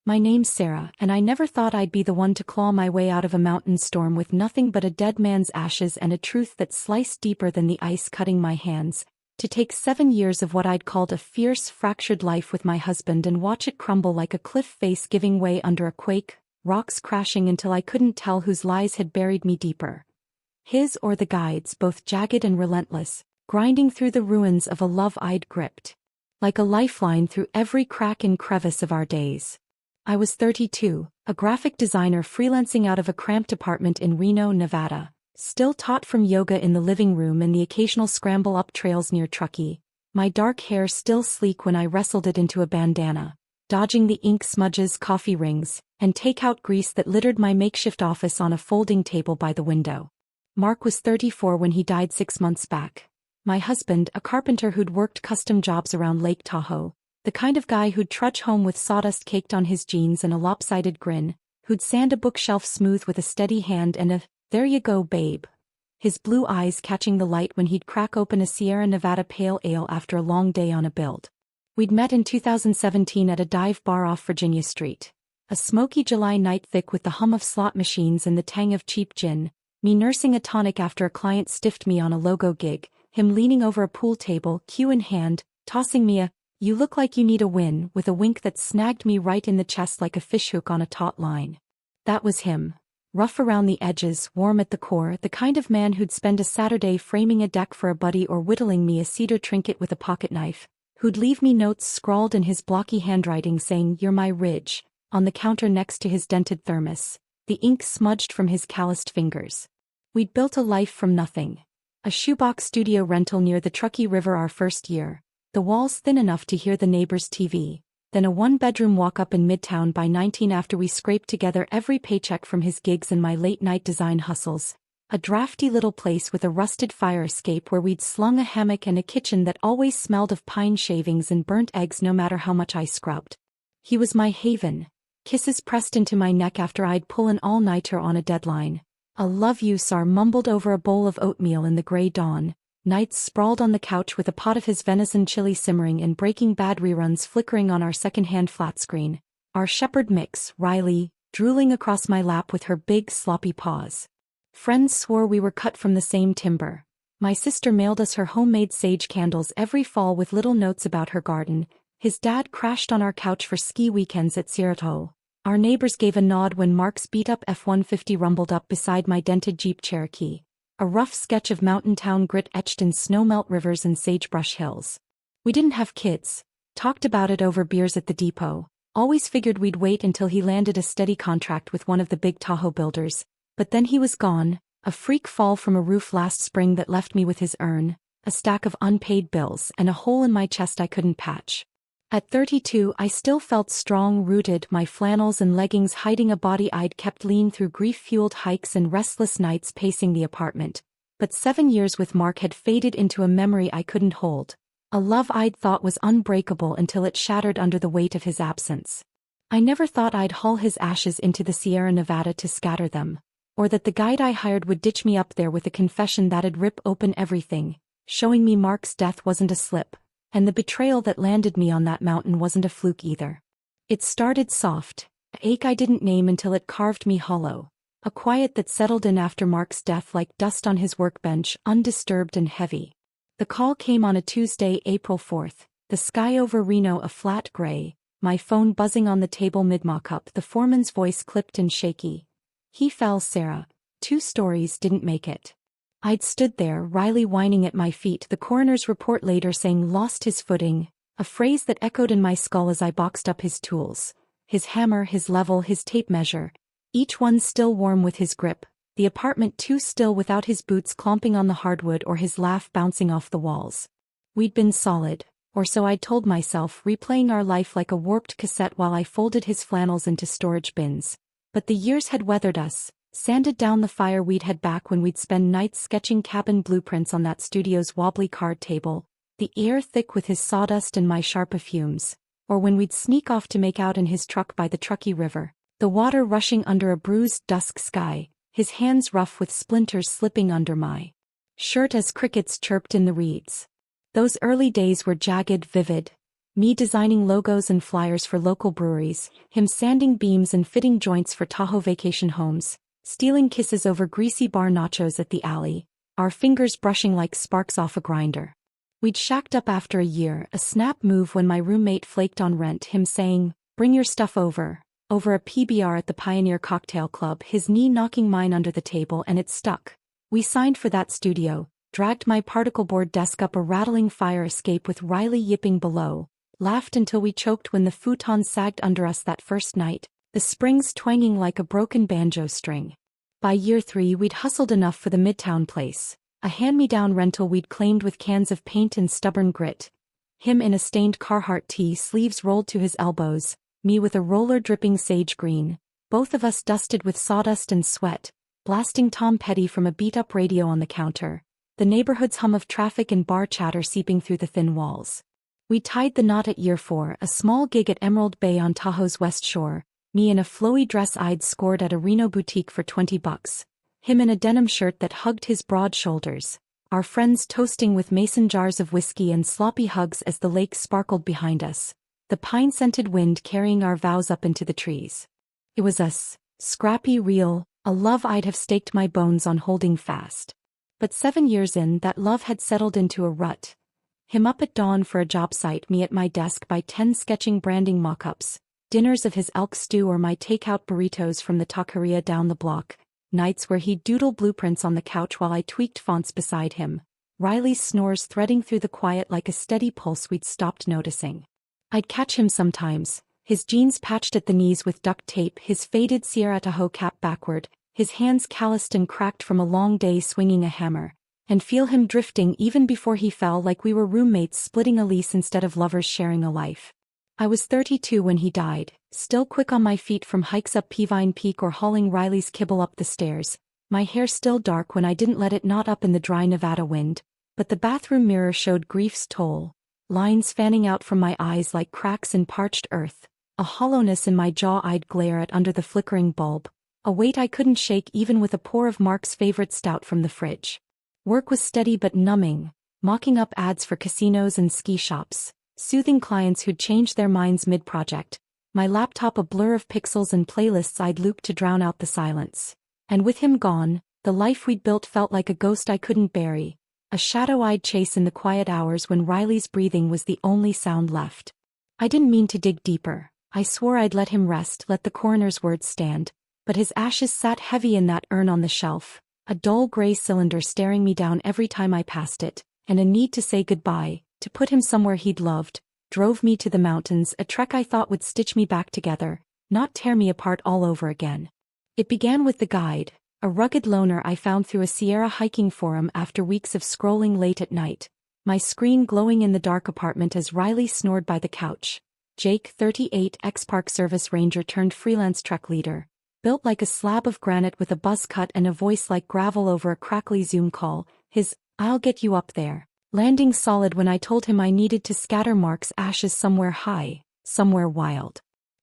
My name's Sarah, and I never thought I'd be the one to claw my way out of a mountain storm with nothing but a dead man's ashes and a truth that sliced deeper than the ice cutting my hands, to take 7 years of what I'd called a fierce, fractured life with my husband and watch it crumble like a cliff face giving way under a quake, rocks crashing until I couldn't tell whose lies had buried me deeper. His or the guide's, both jagged and relentless, grinding through the ruins of a love I'd gripped like a lifeline through every crack and crevice of our days. I was 32, a graphic designer freelancing out of a cramped apartment in Reno, Nevada, still taught from yoga in the living room and the occasional scramble up trails near Truckee, my dark hair still sleek when I wrestled it into a bandana, dodging the ink smudges, coffee rings, and takeout grease that littered my makeshift office on a folding table by the window. Mark was 34 when he died 6 months back. My husband, a carpenter who'd worked custom jobs around Lake Tahoe, the kind of guy who'd trudge home with sawdust caked on his jeans and a lopsided grin, who'd sand a bookshelf smooth with a steady hand and a, "There you go, babe," his blue eyes catching the light when he'd crack open a Sierra Nevada pale ale after a long day on a build. We'd met in 2017 at a dive bar off Virginia Street. A smoky July night thick with the hum of slot machines and the tang of cheap gin, me nursing a tonic after a client stiffed me on a logo gig, him leaning over a pool table, cue in hand, tossing me a, "You look like you need a win," with a wink that snagged me right in the chest like a fishhook on a taut line. That was him. Rough around the edges, warm at the core, the kind of man who'd spend a Saturday framing a deck for a buddy or whittling me a cedar trinket with a pocket knife, who'd leave me notes scrawled in his blocky handwriting saying, "You're my Ridge," on the counter next to his dented thermos, the ink smudged from his calloused fingers. We'd built a life from nothing. A shoebox studio rental near the Truckee River our first year, the walls thin enough to hear the neighbor's TV, then a one-bedroom walk-up in Midtown by 19 after we scraped together every paycheck from his gigs and my late-night design hustles, a drafty little place with a rusted fire escape where we'd slung a hammock and a kitchen that always smelled of pine shavings and burnt eggs no matter how much I scrubbed. He was my haven, kisses pressed into my neck after I'd pull an all-nighter on a deadline, a "love you, Sar" mumbled over a bowl of oatmeal in the gray dawn, nights sprawled on the couch with a pot of his venison chili simmering and Breaking Bad reruns flickering on our second-hand flat screen, our shepherd mix, Riley, drooling across my lap with her big sloppy paws. Friends swore we were cut from the same timber. My sister mailed us her homemade sage candles every fall with little notes about her garden. His dad crashed on our couch for ski weekends at Sierra Nevada. Our neighbors gave a nod when Mark's beat-up F-150 rumbled up beside my dented Jeep Cherokee, a rough sketch of mountain town grit etched in snowmelt rivers and sagebrush hills. We didn't have kids, talked about it over beers at the depot, always figured we'd wait until he landed a steady contract with one of the big Tahoe builders, but then he was gone, a freak fall from a roof last spring that left me with his urn, a stack of unpaid bills and a hole in my chest I couldn't patch. At 32 I still felt strong-rooted, my flannels and leggings hiding a body I'd kept lean through grief-fueled hikes and restless nights pacing the apartment. But 7 years with Mark had faded into a memory I couldn't hold, a love I'd thought was unbreakable until it shattered under the weight of his absence. I never thought I'd haul his ashes into the Sierra Nevada to scatter them, or that the guide I hired would ditch me up there with a confession that'd rip open everything, showing me Mark's death wasn't a slip. And the betrayal that landed me on that mountain wasn't a fluke either. It started soft, an ache I didn't name until it carved me hollow, a quiet that settled in after Mark's death like dust on his workbench, undisturbed and heavy. The call came on a Tuesday, April 4th, the sky over Reno a flat gray, my phone buzzing on the table mid-mock-up, the foreman's voice clipped and shaky. "He fell, Sarah. 2 stories, didn't make it." I'd stood there, Riley whining at my feet, the coroner's report later saying lost his footing, a phrase that echoed in my skull as I boxed up his tools, his hammer, his level, his tape measure, each one still warm with his grip, the apartment too still without his boots clomping on the hardwood or his laugh bouncing off the walls. We'd been solid, or so I'd told myself, replaying our life like a warped cassette while I folded his flannels into storage bins. But the years had weathered us, sanded down the fire we'd had back when we'd spend nights sketching cabin blueprints on that studio's wobbly card table, the air thick with his sawdust and my sharp fumes, or when we'd sneak off to make out in his truck by the Truckee River, the water rushing under a bruised dusk sky, his hands rough with splinters slipping under my shirt as crickets chirped in the reeds. Those early days were jagged, vivid, Me designing logos and flyers for local breweries, him sanding beams and fitting joints for Tahoe vacation homes, stealing kisses over greasy bar nachos at the alley, our fingers brushing like sparks off a grinder. We'd shacked up after a year, a snap move when my roommate flaked on rent, him saying, "Bring your stuff over a PBR at the Pioneer Cocktail Club, his knee knocking mine under the table, and it stuck. We signed for that studio, dragged my particle board desk up a rattling fire escape with Riley yipping below, laughed until we choked when the futon sagged under us that first night, the springs twanging like a broken banjo string. By year 3 we'd hustled enough for the Midtown place, a hand-me-down rental we'd claimed with cans of paint and stubborn grit. Him in a stained Carhartt tee, sleeves rolled to his elbows, me with a roller dripping sage green, both of us dusted with sawdust and sweat, blasting Tom Petty from a beat-up radio on the counter, the neighborhood's hum of traffic and bar chatter seeping through the thin walls. We tied the knot at year 4, a small gig at Emerald Bay on Tahoe's west shore, me in a flowy dress I'd scored at a Reno boutique for $20, him in a denim shirt that hugged his broad shoulders, our friends toasting with mason jars of whiskey and sloppy hugs as the lake sparkled behind us, the pine-scented wind carrying our vows up into the trees. It was us, scrappy, real, a love I'd have staked my bones on holding fast. But 7 years in, that love had settled into a rut. Him up at dawn for a job site, me at my desk by 10 sketching branding mock-ups, dinners of his elk stew or my takeout burritos from the taqueria down the block, nights where he'd doodle blueprints on the couch while I tweaked fonts beside him, Riley's snores threading through the quiet like a steady pulse we'd stopped noticing. I'd catch him sometimes, his jeans patched at the knees with duct tape, his faded Sierra Tahoe cap backward, his hands calloused and cracked from a long day swinging a hammer, and feel him drifting even before he fell, like we were roommates splitting a lease instead of lovers sharing a life. I was 32 when he died, still quick on my feet from hikes up Peavine Peak or hauling Riley's kibble up the stairs, my hair still dark when I didn't let it knot up in the dry Nevada wind, but the bathroom mirror showed grief's toll, lines fanning out from my eyes like cracks in parched earth, a hollowness in my jaw I'd glare at under the flickering bulb, a weight I couldn't shake even with a pour of Mark's favorite stout from the fridge. Work was steady but numbing, mocking up ads for casinos and ski shops, soothing clients who'd changed their minds mid-project, my laptop a blur of pixels and playlists I'd looped to drown out the silence. And with him gone, the life we'd built felt like a ghost I couldn't bury, a shadow I'd chase in the quiet hours when Riley's breathing was the only sound left. I didn't mean to dig deeper, I swore I'd let him rest, let the coroner's words stand, but his ashes sat heavy in that urn on the shelf, a dull gray cylinder staring me down every time I passed it, and a need to say goodbye, to put him somewhere he'd loved, drove me to the mountains, a trek I thought would stitch me back together, not tear me apart all over again. It began with the guide, a rugged loner I found through a Sierra hiking forum after weeks of scrolling late at night, my screen glowing in the dark apartment as Riley snored by the couch. Jake, 38, ex-Park Service Ranger turned freelance trek leader, built like a slab of granite with a buzz cut and a voice like gravel over a crackly Zoom call, his "I'll get you up there" landing solid when I told him I needed to scatter Mark's ashes somewhere high, somewhere wild.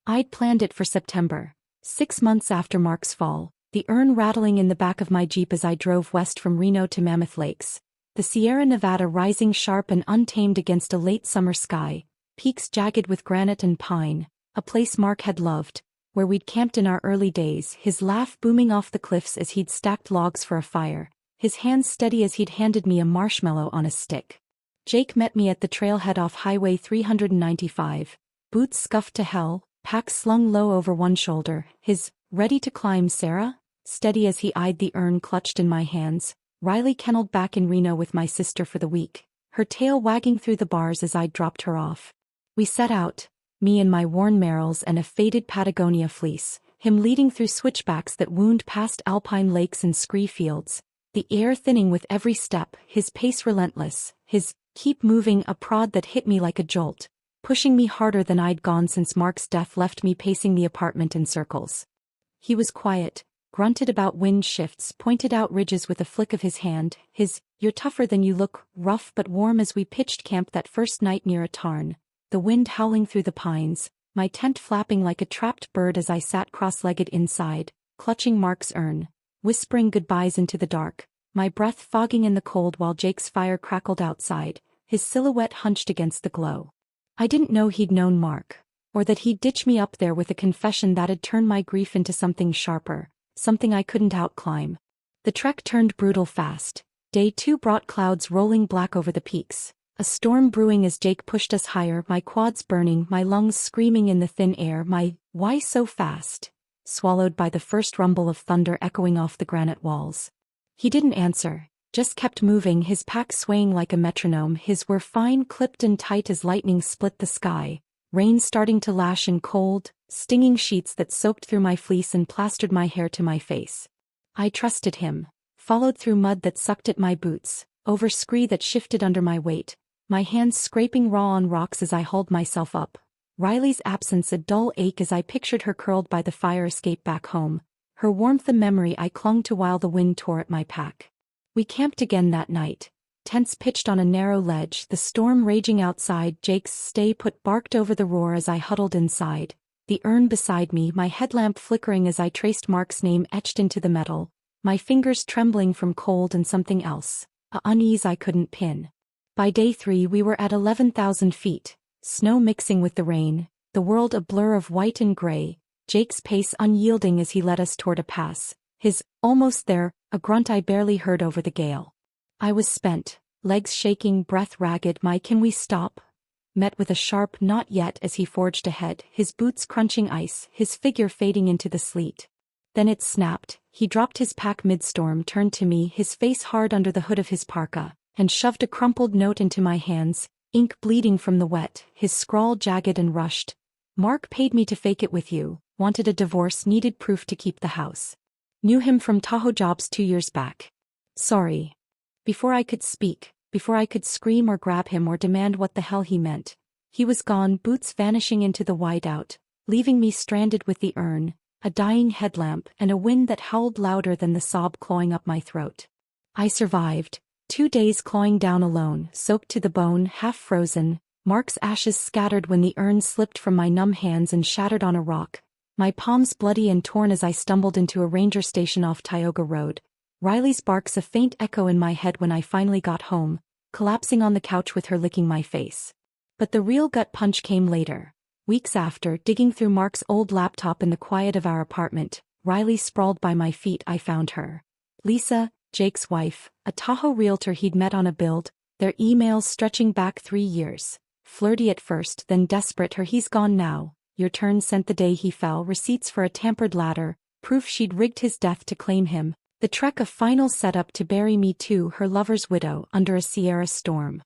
I'd planned it for September, 6 months after Mark's fall, the urn rattling in the back of my Jeep as I drove west from Reno to Mammoth Lakes, the Sierra Nevada rising sharp and untamed against a late summer sky, peaks jagged with granite and pine, a place Mark had loved, where we'd camped in our early days, his laugh booming off the cliffs as he'd stacked logs for a fire, his hands steady as he'd handed me a marshmallow on a stick. Jake met me at the trailhead off Highway 395, boots scuffed to hell, pack slung low over one shoulder, his "ready to climb, Sarah?" steady as he eyed the urn clutched in my hands. Riley kenneled back in Reno with my sister for the week, her tail wagging through the bars as I'd dropped her off. We set out, me in my worn Merrells and a faded Patagonia fleece, him leading through switchbacks that wound past alpine lakes and scree fields, the air thinning with every step, his pace relentless, his "keep moving" a prod that hit me like a jolt, pushing me harder than I'd gone since Mark's death left me pacing the apartment in circles. He was quiet, grunted about wind shifts, pointed out ridges with a flick of his hand, his "you're tougher than you look" rough but warm as we pitched camp that first night near a tarn, the wind howling through the pines, my tent flapping like a trapped bird as I sat cross-legged inside, clutching Mark's urn, whispering goodbyes into the dark, my breath fogging in the cold while Jake's fire crackled outside, his silhouette hunched against the glow. I didn't know he'd known Mark, or that he'd ditch me up there with a confession that'd turn my grief into something sharper, something I couldn't outclimb. The trek turned brutal fast. Day 2 brought clouds rolling black over the peaks, a storm brewing as Jake pushed us higher, my quads burning, my lungs screaming in the thin air, my "why so fast?" swallowed by the first rumble of thunder echoing off the granite walls. He didn't answer, just kept moving, his pack swaying like a metronome, his were fine clipped and tight as lightning split the sky, rain starting to lash in cold, stinging sheets that soaked through my fleece and plastered my hair to my face. I trusted him, followed through mud that sucked at my boots, over scree that shifted under my weight, my hands scraping raw on rocks as I hauled myself up. Riley's absence a dull ache as I pictured her curled by the fire escape back home, her warmth a memory I clung to while the wind tore at my pack. We camped again that night, tents pitched on a narrow ledge, the storm raging outside. Jake's stay put barked over the roar as I huddled inside, the urn beside me, my headlamp flickering as I traced Mark's name etched into the metal, my fingers trembling from cold and something else, a unease I couldn't pin. By day 3 we were at 11,000 feet, snow mixing with the rain, the world a blur of white and gray, Jake's pace unyielding as he led us toward a pass, his "almost there," a grunt I barely heard over the gale. I was spent, legs shaking, breath ragged, my "can we stop?" met with a sharp "not yet" as he forged ahead, his boots crunching ice, his figure fading into the sleet. Then it snapped, he dropped his pack mid-storm, turned to me, his face hard under the hood of his parka, and shoved a crumpled note into my hands, ink bleeding from the wet, his scrawl jagged and rushed. "Mark paid me to fake it with you, wanted a divorce, needed proof to keep the house. Knew him from Tahoe jobs 2 years back. Sorry." Before I could speak, before I could scream or grab him or demand what the hell he meant, he was gone, boots vanishing into the whiteout, leaving me stranded with the urn, a dying headlamp, and a wind that howled louder than the sob clawing up my throat. I survived, 2 days clawing down alone, soaked to the bone, half frozen, Mark's ashes scattered when the urn slipped from my numb hands and shattered on a rock, my palms bloody and torn as I stumbled into a ranger station off Tioga Road, Riley's barks a faint echo in my head when I finally got home, collapsing on the couch with her licking my face. But the real gut punch came later. Weeks after, digging through Mark's old laptop in the quiet of our apartment, Riley sprawled by my feet, I found her. Lisa, Jake's wife, a Tahoe realtor he'd met on a build, their emails stretching back 3 years. Flirty at first, then desperate, her "he's gone now, your turn," sent the day he fell, receipts for a tampered ladder, proof she'd rigged his death to claim him, the trek a final setup to bury me too, her lover's widow, under a Sierra storm.